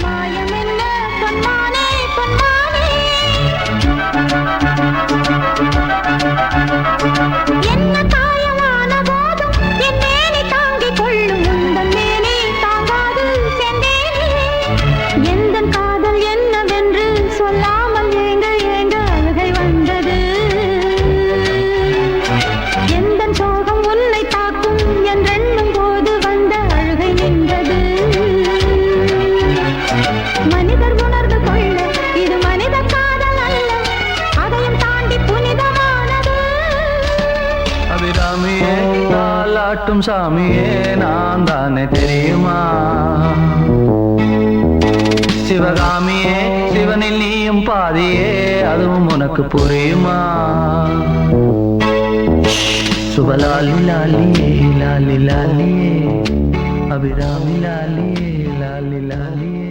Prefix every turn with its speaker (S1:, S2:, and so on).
S1: மாயம் என்ன பொன்மானே பொன்மானே என்ன காயமான போதும் என் மேனி தாங்கிக் கொள்ளும் உந்தன் மேனி தாங்காது செந்தேனே எந்தன் காதல் என்னவென்று சொல்லாமல் ஏங்க ஏங்க அழுகை வந்தது எந்தன் சோகம் உன்னை தாக்கும் என்றெண்ணும் போது வந்த அழுகை நின்றது மனிதர் உணர்ந்து கொள்ள இது மனித காதல் அல்ல அதையும் தாண்டி புனிதமானது
S2: அபிராமியே தாலாட்டும் சாமியே நான் தானே தெரியுமா சிவகாமியே சிவனில் நீயும் பாதியே அதுவும் உனக்கு புரியுமா சுபலாலி லாலியே லாலி லாலியே அபிராமி லாலியே லாலி லாலியே